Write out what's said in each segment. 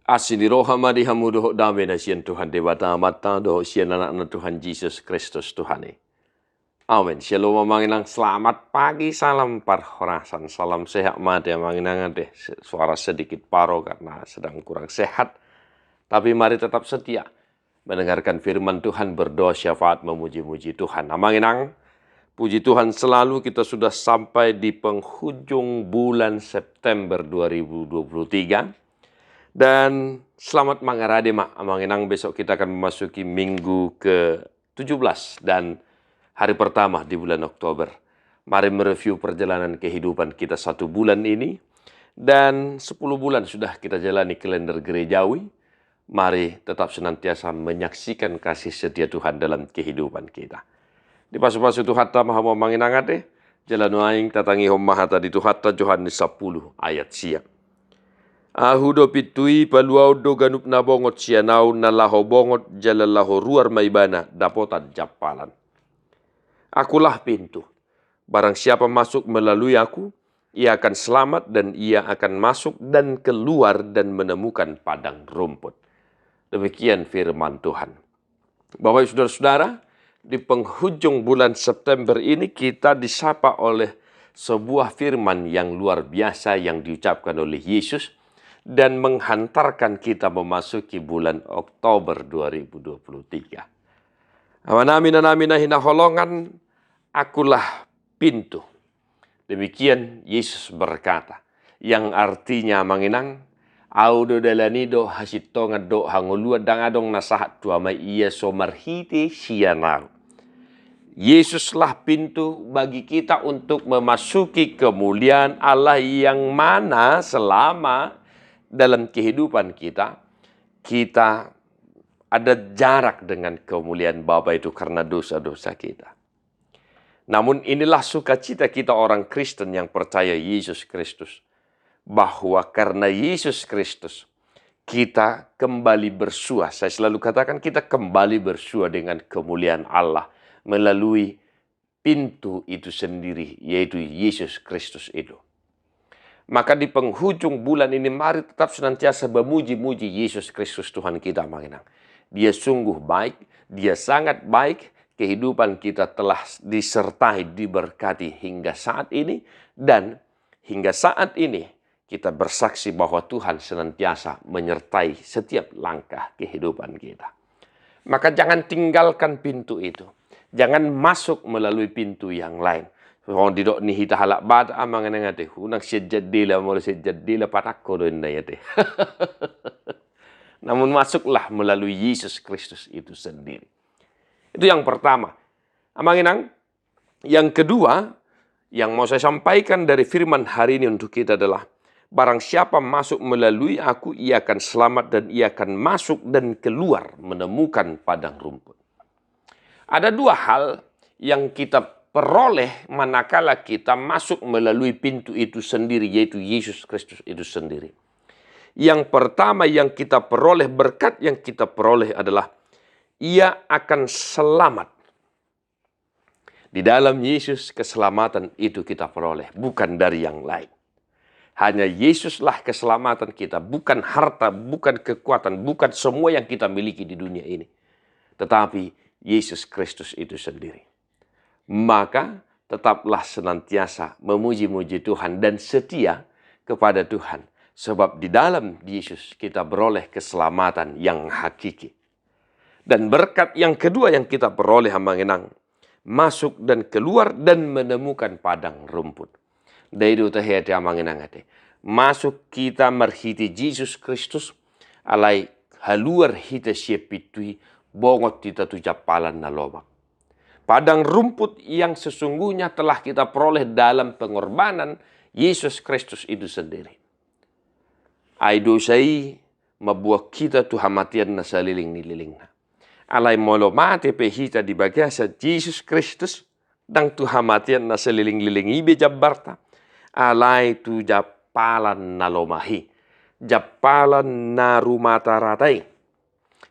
Asini roha madi hamudo dame na sian Tuhan dewata mata do sian anak Tuhan Yesus Kristus Tuhan. Amin. Shalom manginang selamat pagi, salam parhorasan, salam sehat mati manginang deh. Suara sedikit paro karena sedang kurang sehat. Tapi mari tetap setia mendengarkan firman Tuhan, berdoa syafaat memuji-muji Tuhan. Manginang, puji Tuhan selalu kita sudah sampai di penghujung bulan September 2023. Dan selamat mangarade mak, manginang besok kita akan memasuki minggu ke-17 dan hari pertama di bulan Oktober. Mari mereview perjalanan kehidupan kita 1 bulan ini. Dan 10 bulan sudah kita jalani kalender gerejawi. Mari tetap senantiasa menyaksikan kasih setia Tuhan dalam kehidupan kita. Di pasu-pasu Tuhata maha manginangate, jalan aing tatangi homahata di Tuhata Yohanes 10 ayat siang. Ahudo pitui paluau do ganup na bongot sianau na laho bongot jalalaho ruar maibana dapotan japalan. Akulah pintu. Barang siapa masuk melalui aku, ia akan selamat dan ia akan masuk dan keluar dan menemukan padang rumput. Demikian firman Tuhan. Bapak ibu saudara-saudara, di penghujung bulan September ini kita disapa oleh sebuah firman yang luar biasa yang diucapkan oleh Yesus dan menghantarkan kita memasuki bulan Oktober 2023. Amanamina hinaholongan, akulah pintu. Demikian Yesus berkata, yang artinya manginang, audo dalanido hasitonga do hangulua dangadong nasahat tuama iya somarhite sianau. Yesuslah pintu bagi kita untuk memasuki kemuliaan Allah yang mana selama dalam kehidupan kita ada jarak dengan kemuliaan Bapa itu karena dosa-dosa kita. Namun inilah sukacita kita orang Kristen yang percaya Yesus Kristus. Bahwa karena Yesus Kristus kita kembali bersua. Saya selalu katakan kita kembali bersua dengan kemuliaan Allah melalui pintu itu sendiri, yaitu Yesus Kristus itu. Maka di penghujung bulan ini mari tetap senantiasa memuji-muji Yesus Kristus Tuhan kita manginang. Dia sungguh baik, dia sangat baik, kehidupan kita telah disertai, diberkati hingga saat ini. Dan hingga saat ini kita bersaksi bahwa Tuhan senantiasa menyertai setiap langkah kehidupan kita. Maka jangan tinggalkan pintu itu. Jangan masuk melalui pintu yang lain. Orang didok ni hita halak bad amang ngate hunang sejadila mula sejadila patakko do indayate. Namun masuklah melalui Yesus Kristus itu sendiri. Itu yang pertama. Amanginang, yang kedua yang mau saya sampaikan dari firman hari ini untuk kita adalah barang siapa masuk melalui aku, ia akan selamat dan ia akan masuk dan keluar menemukan padang rumput. Ada dua hal yang kita peroleh manakala kita masuk melalui pintu itu sendiri, yaitu Yesus Kristus itu sendiri. Yang pertama yang kita peroleh, berkat yang kita peroleh adalah ia akan selamat. Di dalam Yesus keselamatan itu kita peroleh, bukan dari yang lain. Hanya Yesuslah keselamatan kita, bukan harta, bukan kekuatan, bukan semua yang kita miliki di dunia ini. Tetapi Yesus Kristus itu sendiri. Maka tetaplah senantiasa memuji-muji Tuhan dan setia kepada Tuhan. Sebab di dalam Yesus kita beroleh keselamatan yang hakiki. Dan berkat yang kedua yang kita peroleh hamanginang, masuk dan keluar dan menemukan padang rumput. Daidu tahiyati hamanginang ate. Masuk kita merhiti Yesus Kristus alai haluar hita siapitui bongot kita tu japalan na lobak. Padang rumput yang sesungguhnya telah kita peroleh dalam pengorbanan Yesus Kristus itu sendiri. Aidosai mabuah kita tu hamatian na saliling nililing na. Alai molo mate pehita di bagasa Yesus Kristus dang tu hamatian na saliling-liling ibe jabarta. Alai tu japalan na lomahi. Japalan na rumata ratai.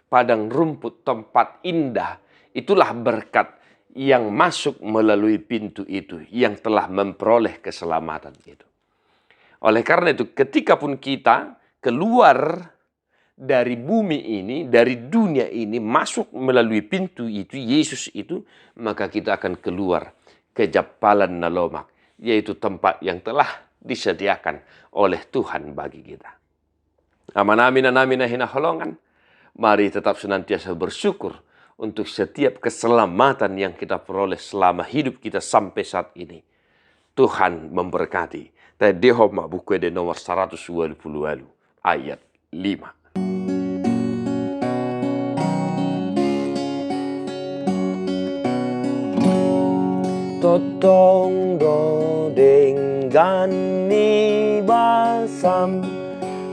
Padang rumput tempat indah. Itulah berkat yang masuk melalui pintu itu, yang telah memperoleh keselamatan itu. Oleh karena itu, ketika pun kita keluar dari bumi ini, dari dunia ini, masuk melalui pintu itu, Yesus itu, maka kita akan keluar ke Japalan Nalomak, yaitu tempat yang telah disediakan oleh Tuhan bagi kita. Amanamin hinaholongan, mari tetap senantiasa bersyukur untuk setiap keselamatan yang kita peroleh selama hidup kita sampai saat ini. Tuhan memberkati. Tadehoma buku de nomor 120 ayat 5. Totong do dengan ni basam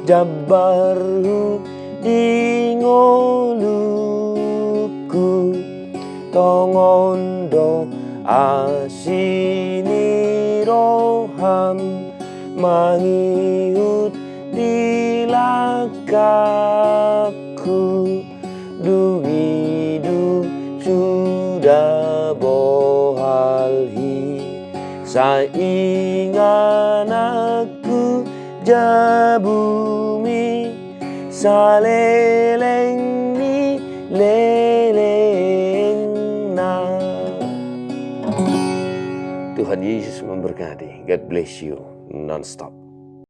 jabarhu dingoluku tongon do asini roham mangiut dilakaku duhidu sudah bohalhi saingan aku jabumi saleleng ni leleng na. Tuhan Yesus memberkati. God bless you non-stop.